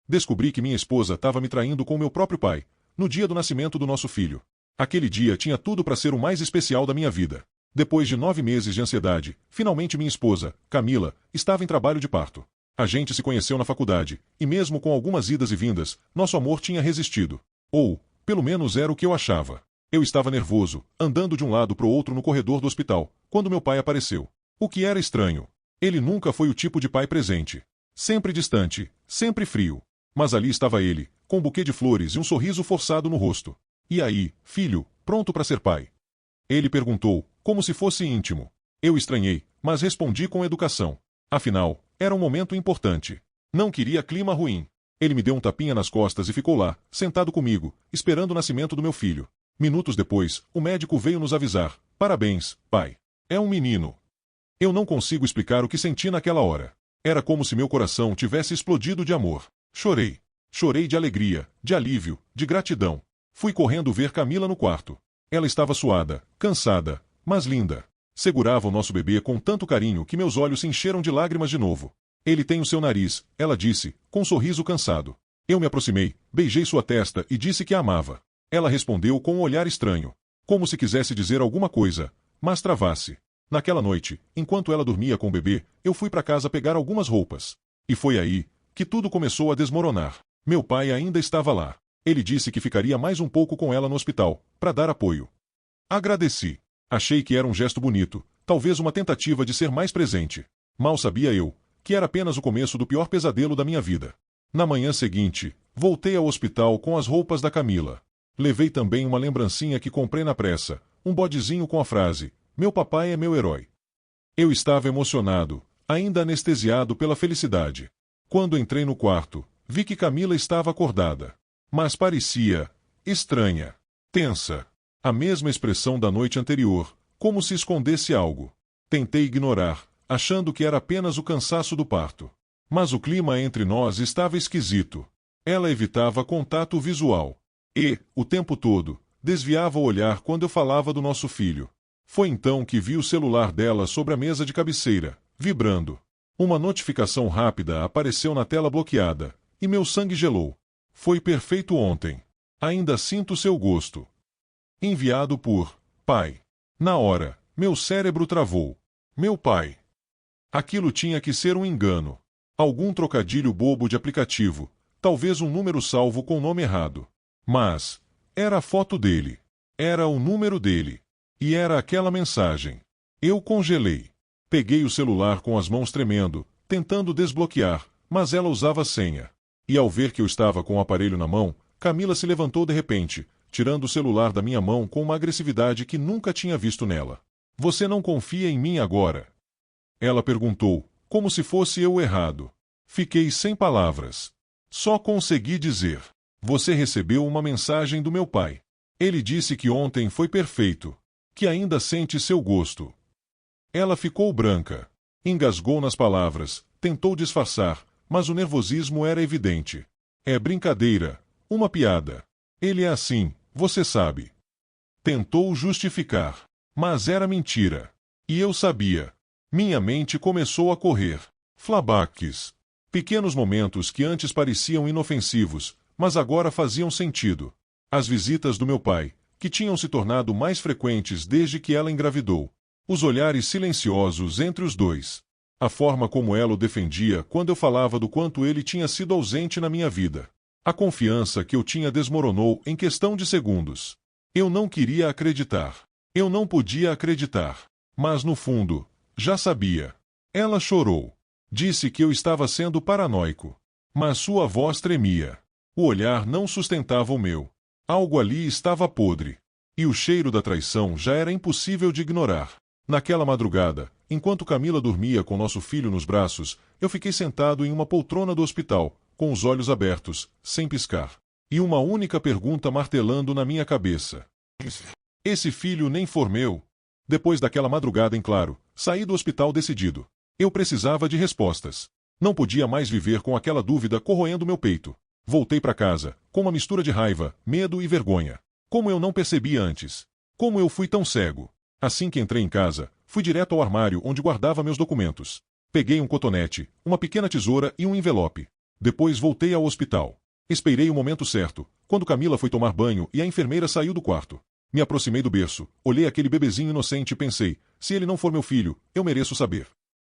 Descobri que minha esposa estava me traindo com meu próprio pai, no dia do nascimento do nosso filho. Aquele dia tinha tudo para ser o mais especial da minha vida. Depois de 9 meses de ansiedade, finalmente minha esposa, Camila, estava em trabalho de parto. A gente se conheceu na faculdade, e mesmo com algumas idas e vindas, nosso amor tinha resistido. Ou, pelo menos era o que eu achava. Eu estava nervoso, andando de um lado para o outro no corredor do hospital, quando meu pai apareceu. O que era estranho. Ele nunca foi o tipo de pai presente. Sempre distante, sempre frio. Mas ali estava ele, com um buquê de flores e um sorriso forçado no rosto. E aí, filho, pronto para ser pai? Ele perguntou, como se fosse íntimo. Eu estranhei, mas respondi com educação. Afinal, era um momento importante. Não queria clima ruim. Ele me deu um tapinha nas costas e ficou lá, sentado comigo, esperando o nascimento do meu filho. Minutos depois, o médico veio nos avisar. Parabéns, pai. É um menino. Eu não consigo explicar o que senti naquela hora. Era como se meu coração tivesse explodido de amor. Chorei. Chorei de alegria, de alívio, de gratidão. Fui correndo ver Camila no quarto. Ela estava suada, cansada, mas linda. Segurava o nosso bebê com tanto carinho que meus olhos se encheram de lágrimas de novo. Ele tem o seu nariz, ela disse, com um sorriso cansado. Eu me aproximei, beijei sua testa e disse que a amava. Ela respondeu com um olhar estranho, como se quisesse dizer alguma coisa, mas travasse. Naquela noite, enquanto ela dormia com o bebê, eu fui para casa pegar algumas roupas. E foi aí que tudo começou a desmoronar. Meu pai ainda estava lá. Ele disse que ficaria mais um pouco com ela no hospital, para dar apoio. Agradeci. Achei que era um gesto bonito, talvez uma tentativa de ser mais presente. Mal sabia eu que era apenas o começo do pior pesadelo da minha vida. Na manhã seguinte, voltei ao hospital com as roupas da Camila. Levei também uma lembrancinha que comprei na pressa, um bodezinho com a frase, meu papai é meu herói. Eu estava emocionado, ainda anestesiado pela felicidade. Quando entrei no quarto, vi que Camila estava acordada. Mas parecia estranha, tensa. A mesma expressão da noite anterior, como se escondesse algo. Tentei ignorar, achando que era apenas o cansaço do parto. Mas o clima entre nós estava esquisito. Ela evitava contato visual. E, o tempo todo, desviava o olhar quando eu falava do nosso filho. Foi então que vi o celular dela sobre a mesa de cabeceira, vibrando. Uma notificação rápida apareceu na tela bloqueada, e meu sangue gelou. Foi perfeito ontem. Ainda sinto seu gosto. Enviado por pai. Na hora, meu cérebro travou. Meu pai. Aquilo tinha que ser um engano. Algum trocadilho bobo de aplicativo. Talvez um número salvo com o nome errado. Mas era a foto dele. Era o número dele. E era aquela mensagem. Eu congelei. Peguei o celular com as mãos tremendo, tentando desbloquear, mas ela usava senha. E ao ver que eu estava com o aparelho na mão, Camila se levantou de repente, tirando o celular da minha mão com uma agressividade que nunca tinha visto nela. Você não confia em mim agora? Ela perguntou, como se fosse eu o errado. Fiquei sem palavras. Só consegui dizer. Você recebeu uma mensagem do meu pai. Ele disse que ontem foi perfeito. Que ainda sente seu gosto. Ela ficou branca. Engasgou nas palavras, tentou disfarçar, mas o nervosismo era evidente. É brincadeira. Uma piada. Ele é assim, você sabe. Tentou justificar. Mas era mentira. E eu sabia. Minha mente começou a correr. Flashbacks. Pequenos momentos que antes pareciam inofensivos, mas agora faziam sentido. As visitas do meu pai, que tinham se tornado mais frequentes desde que ela engravidou. Os olhares silenciosos entre os dois. A forma como ela o defendia quando eu falava do quanto ele tinha sido ausente na minha vida. A confiança que eu tinha desmoronou em questão de segundos. Eu não queria acreditar. Eu não podia acreditar. Mas no fundo, já sabia. Ela chorou. Disse que eu estava sendo paranoico. Mas sua voz tremia. O olhar não sustentava o meu. Algo ali estava podre. E o cheiro da traição já era impossível de ignorar. Naquela madrugada, enquanto Camila dormia com nosso filho nos braços, eu fiquei sentado em uma poltrona do hospital, com os olhos abertos, sem piscar. E uma única pergunta martelando na minha cabeça. Esse filho nem for meu? Depois daquela madrugada em claro, saí do hospital decidido. Eu precisava de respostas. Não podia mais viver com aquela dúvida corroendo meu peito. Voltei para casa, com uma mistura de raiva, medo e vergonha. Como eu não percebi antes. Como eu fui tão cego. Assim que entrei em casa, fui direto ao armário onde guardava meus documentos. Peguei um cotonete, uma pequena tesoura e um envelope. Depois voltei ao hospital. Esperei o momento certo, quando Camila foi tomar banho e a enfermeira saiu do quarto. Me aproximei do berço, olhei aquele bebezinho inocente e pensei, se ele não for meu filho, eu mereço saber.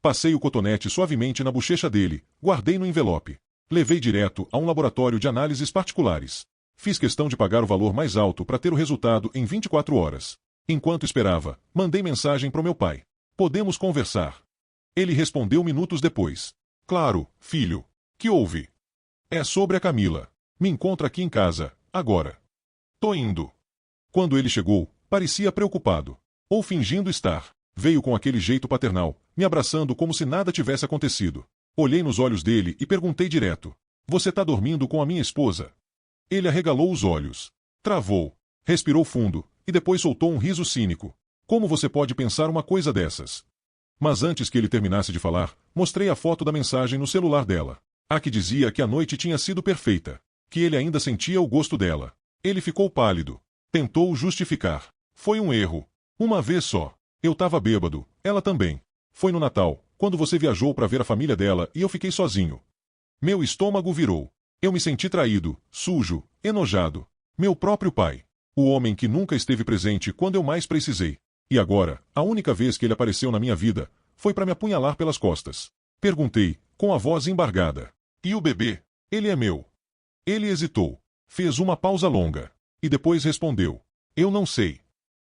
Passei o cotonete suavemente na bochecha dele, guardei no envelope. Levei direto a um laboratório de análises particulares. Fiz questão de pagar o valor mais alto para ter o resultado em 24 horas. Enquanto esperava, mandei mensagem para o meu pai. Podemos conversar? Ele respondeu minutos depois. Claro, filho. Que houve? É sobre a Camila. Me encontra aqui em casa, agora. Tô indo. Quando ele chegou, parecia preocupado. Ou fingindo estar. Veio com aquele jeito paternal, me abraçando como se nada tivesse acontecido. Olhei nos olhos dele e perguntei direto. Você tá dormindo com a minha esposa? Ele arregalou os olhos. Travou. Respirou fundo, e depois soltou um riso cínico. Como você pode pensar uma coisa dessas? Mas antes que ele terminasse de falar, mostrei a foto da mensagem no celular dela. A que dizia que a noite tinha sido perfeita. Que ele ainda sentia o gosto dela. Ele ficou pálido. Tentou justificar. Foi um erro. Uma vez só. Eu tava bêbado, ela também. Foi no Natal, quando você viajou para ver a família dela e eu fiquei sozinho. Meu estômago virou. Eu me senti traído, sujo, enojado. Meu próprio pai. O homem que nunca esteve presente quando eu mais precisei. E agora, a única vez que ele apareceu na minha vida, foi para me apunhalar pelas costas. Perguntei, com a voz embargada. E o bebê? Ele é meu. Ele hesitou. Fez uma pausa longa. E depois respondeu. Eu não sei.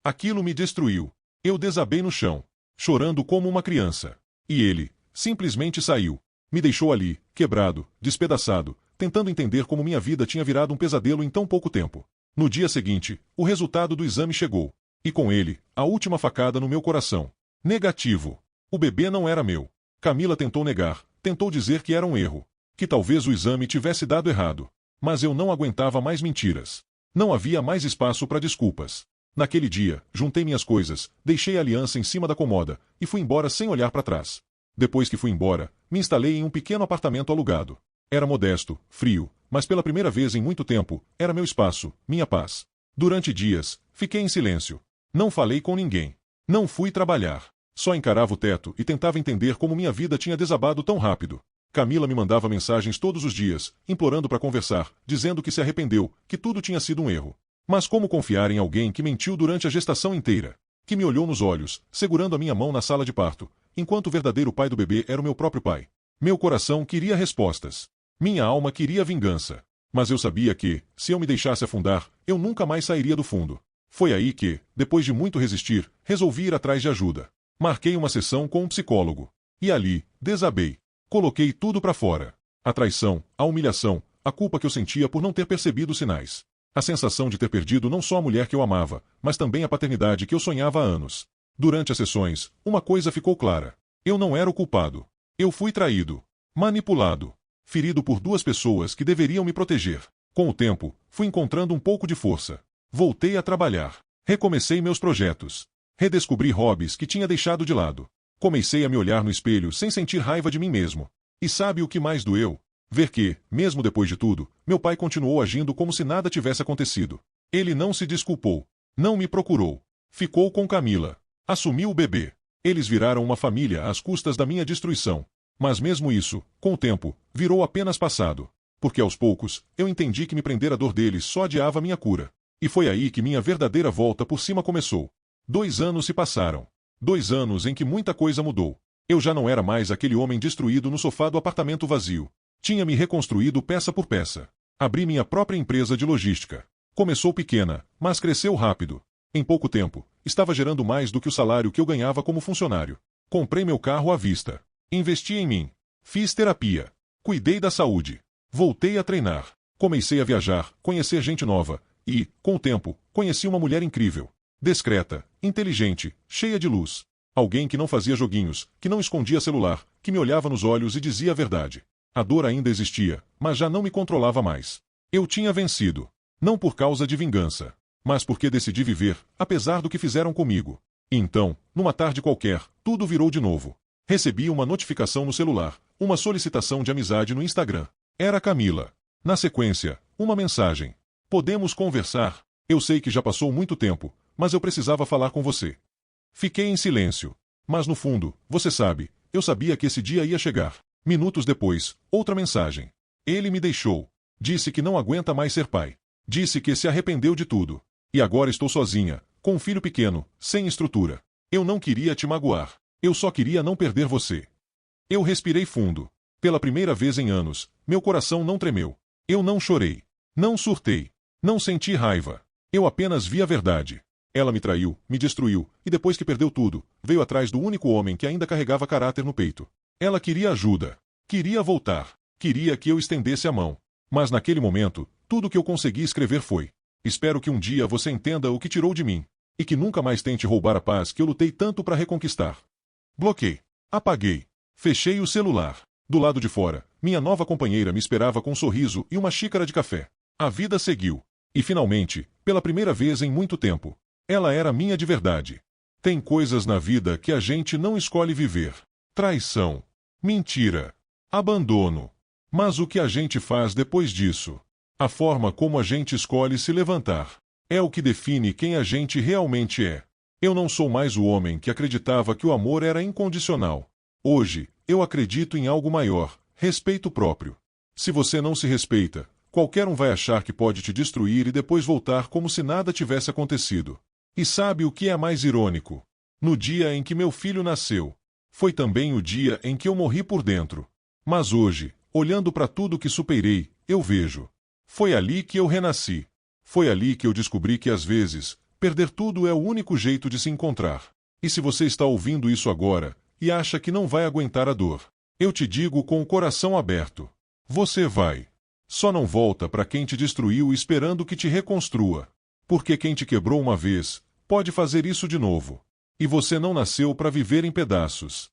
Aquilo me destruiu. Eu desabei no chão, chorando como uma criança. E ele, simplesmente saiu. Me deixou ali, quebrado, despedaçado, tentando entender como minha vida tinha virado um pesadelo em tão pouco tempo. No dia seguinte, o resultado do exame chegou. E com ele, a última facada no meu coração. Negativo. O bebê não era meu. Camila tentou negar, tentou dizer que era um erro. Que talvez o exame tivesse dado errado. Mas eu não aguentava mais mentiras. Não havia mais espaço para desculpas. Naquele dia, juntei minhas coisas, deixei a aliança em cima da comoda e fui embora sem olhar para trás. Depois que fui embora, me instalei em um pequeno apartamento alugado. Era modesto, frio, mas pela primeira vez em muito tempo, era meu espaço, minha paz. Durante dias, fiquei em silêncio. Não falei com ninguém. Não fui trabalhar. Só encarava o teto e tentava entender como minha vida tinha desabado tão rápido. Camila me mandava mensagens todos os dias, implorando para conversar, dizendo que se arrependeu, que tudo tinha sido um erro. Mas como confiar em alguém que mentiu durante a gestação inteira? Que me olhou nos olhos, segurando a minha mão na sala de parto, enquanto o verdadeiro pai do bebê era o meu próprio pai. Meu coração queria respostas. Minha alma queria vingança. Mas eu sabia que, se eu me deixasse afundar, eu nunca mais sairia do fundo. Foi aí que, depois de muito resistir, resolvi ir atrás de ajuda. Marquei uma sessão com um psicólogo. E ali, desabei. Coloquei tudo para fora. A traição, a humilhação, a culpa que eu sentia por não ter percebido os sinais. A sensação de ter perdido não só a mulher que eu amava, mas também a paternidade que eu sonhava há anos. Durante as sessões, uma coisa ficou clara. Eu não era o culpado. Eu fui traído, manipulado, ferido por duas pessoas que deveriam me proteger. Com o tempo, fui encontrando um pouco de força. Voltei a trabalhar. Recomecei meus projetos. Redescobri hobbies que tinha deixado de lado. Comecei a me olhar no espelho sem sentir raiva de mim mesmo. E sabe o que mais doeu? Ver que, mesmo depois de tudo, meu pai continuou agindo como se nada tivesse acontecido. Ele não se desculpou. Não me procurou. Ficou com Camila. Assumiu o bebê. Eles viraram uma família às custas da minha destruição. Mas mesmo isso, com o tempo, virou apenas passado. Porque aos poucos, eu entendi que me prender a dor deles só adiava minha cura. E foi aí que minha verdadeira volta por cima começou. 2 anos se passaram. 2 anos em que muita coisa mudou. Eu já não era mais aquele homem destruído no sofá do apartamento vazio. Tinha me reconstruído peça por peça. Abri minha própria empresa de logística. Começou pequena, mas cresceu rápido. Em pouco tempo, estava gerando mais do que o salário que eu ganhava como funcionário. Comprei meu carro à vista. Investi em mim. Fiz terapia. Cuidei da saúde. Voltei a treinar. Comecei a viajar, conhecer gente nova. E, com o tempo, conheci uma mulher incrível. Discreta, inteligente, cheia de luz. Alguém que não fazia joguinhos, que não escondia celular, que me olhava nos olhos e dizia a verdade. A dor ainda existia, mas já não me controlava mais. Eu tinha vencido. Não por causa de vingança, mas porque decidi viver, apesar do que fizeram comigo. E então, numa tarde qualquer, tudo virou de novo. Recebi uma notificação no celular, uma solicitação de amizade no Instagram. Era Camila. Na sequência, uma mensagem. Podemos conversar? Eu sei que já passou muito tempo, mas eu precisava falar com você. Fiquei em silêncio. Mas no fundo, você sabe, eu sabia que esse dia ia chegar. Minutos depois, outra mensagem. Ele me deixou. Disse que não aguenta mais ser pai. Disse que se arrependeu de tudo. E agora estou sozinha, com um filho pequeno, sem estrutura. Eu não queria te magoar. Eu só queria não perder você. Eu respirei fundo. Pela primeira vez em anos, meu coração não tremeu. Eu não chorei. Não surtei. Não senti raiva. Eu apenas vi a verdade. Ela me traiu, me destruiu, e depois que perdeu tudo, veio atrás do único homem que ainda carregava caráter no peito. Ela queria ajuda. Queria voltar. Queria que eu estendesse a mão. Mas naquele momento, tudo que eu consegui escrever foi: espero que um dia você entenda o que tirou de mim. E que nunca mais tente roubar a paz que eu lutei tanto para reconquistar. Bloqueei. Apaguei. Fechei o celular. Do lado de fora, minha nova companheira me esperava com um sorriso e uma xícara de café. A vida seguiu. E finalmente, pela primeira vez em muito tempo, ela era minha de verdade. Tem coisas na vida que a gente não escolhe viver. Traição. Mentira. Abandono. Mas o que a gente faz depois disso? A forma como a gente escolhe se levantar é o que define quem a gente realmente é. Eu não sou mais o homem que acreditava que o amor era incondicional. Hoje, eu acredito em algo maior: respeito próprio. Se você não se respeita, qualquer um vai achar que pode te destruir e depois voltar como se nada tivesse acontecido. E sabe o que é mais irônico? No dia em que meu filho nasceu, foi também o dia em que eu morri por dentro. Mas hoje, olhando para tudo que superei, eu vejo: foi ali que eu renasci. Foi ali que eu descobri que às vezes, perder tudo é o único jeito de se encontrar. E se você está ouvindo isso agora, e acha que não vai aguentar a dor, eu te digo com o coração aberto: você vai. Só não volta para quem te destruiu esperando que te reconstrua. Porque quem te quebrou uma vez, pode fazer isso de novo. E você não nasceu para viver em pedaços.